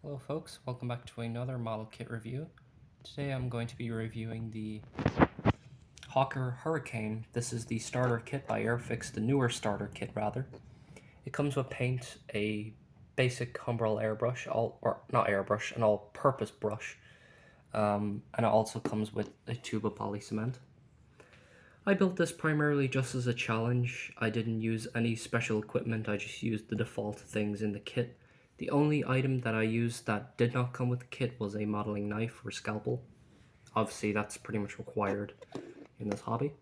Hello folks, welcome back to another model kit review. Today I'm going to be reviewing the Hawker Hurricane. This is the starter kit by Airfix, the newer starter kit rather. It comes with paint, a basic Humbrol airbrush, an all-purpose brush, and it also comes with a tube of poly cement. I built this primarily just as a challenge. I didn't use any special equipment, I just used the default things in the kit. The only item that I used that did not come with the kit was a modeling knife or scalpel. Obviously that's pretty much required in this hobby.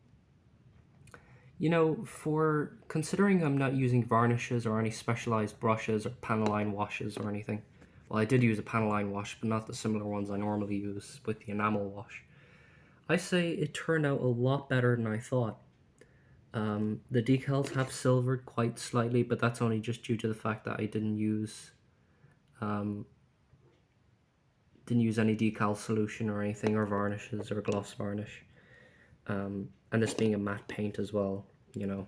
You know, for considering I'm not using varnishes or any specialized brushes or panel line washes or anything. Well, I did use a panel line wash, but not the similar ones I normally use with the enamel wash. I say it turned out a lot better than I thought. The decals have silvered quite slightly, but that's only just due to the fact that I didn't use any decal solution or anything, or varnishes or gloss varnish. And this being a matte paint as well, you know.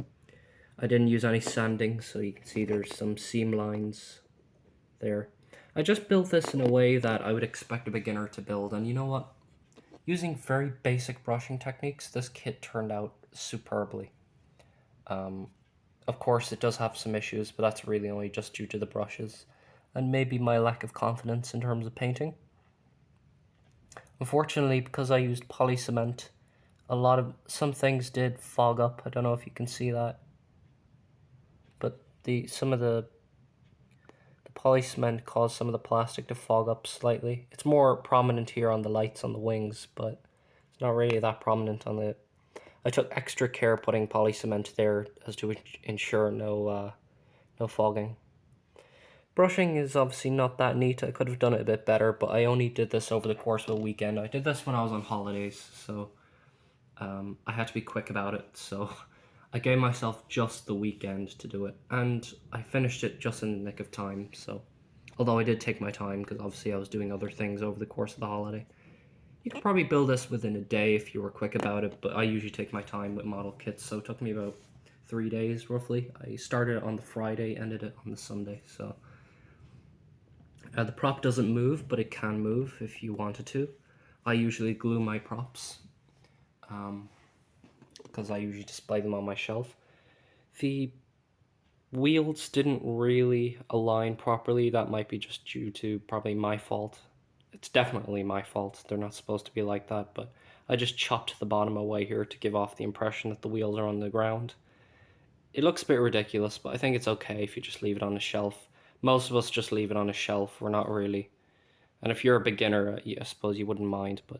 I didn't use any sanding, so you can see there's some seam lines there. I just built this in a way that I would expect a beginner to build, and you know what? Using very basic brushing techniques, this kit turned out superbly. Of course, it does have some issues, but that's really only just due to the brushes, and maybe my lack of confidence in terms of painting. Unfortunately, because I used poly cement, some things did fog up. I don't know if you can see that, but some of the poly cement caused some of the plastic to fog up slightly. It's more prominent here on the lights on the wings, but it's not really that prominent on the. I took extra care putting poly cement there as to ensure no fogging. Brushing is obviously not that neat. I could have done it a bit better, but I only did this over the course of a weekend. I did this when I was on holidays, so I had to be quick about it. So I gave myself just the weekend to do it, and I finished it just in the nick of time. So, although I did take my time because obviously I was doing other things over the course of the holiday. You could probably build this within a day if you were quick about it, but I usually take my time with model kits, so it took me about 3 days roughly. I started it on the Friday, ended it on the Sunday, so. The prop doesn't move, but it can move if you wanted to. I usually glue my props because I usually display them on my shelf. The wheels didn't really align properly. That might be just due to probably my fault. It's definitely my fault. They're not supposed to be like that, but I just chopped the bottom away here to give off the impression that the wheels are on the ground. It looks a bit ridiculous, but I think it's okay if you just leave it on a shelf. Most of us just leave it on a shelf. We're not really. And if you're a beginner, I suppose you wouldn't mind, but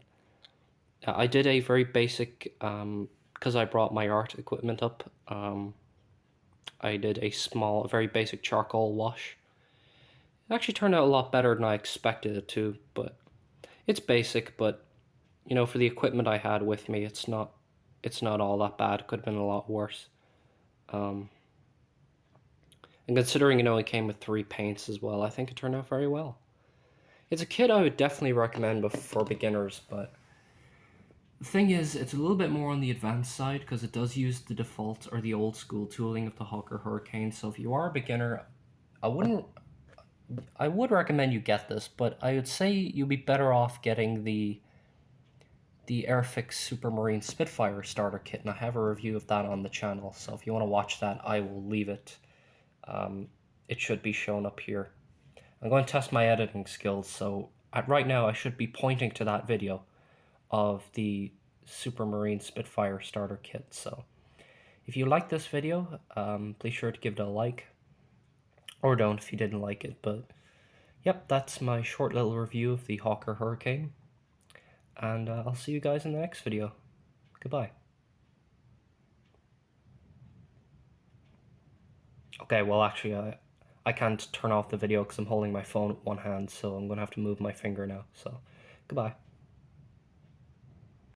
I did a very basic, because I brought my art equipment up, I did a very basic charcoal wash. It actually turned out a lot better than I expected it to, but it's basic, but, you know, for the equipment I had with me, it's not all that bad. It could have been a lot worse. And considering it only came with 3 paints as well, I think it turned out very well. It's a kit I would definitely recommend for beginners, but the thing is, it's a little bit more on the advanced side because it does use the default or the old school tooling of the Hawker Hurricane. So if you are a beginner, I would recommend you get this, but I would say you'd be better off getting the Airfix Supermarine Spitfire starter kit, and I have a review of that on the channel. So if you want to watch that, I will leave it. It should be shown up here. I'm going to test my editing skills, so right now I should be pointing to that video of the Supermarine Spitfire starter kit. So if you like this video, please sure to give it a like, or don't if you didn't like it. But yep, that's my short little review of the Hawker Hurricane, and I'll see you guys in the next video. Goodbye. Okay, well actually I can't turn off the video because I'm holding my phone with one hand, so I'm going to have to move my finger now. So, goodbye.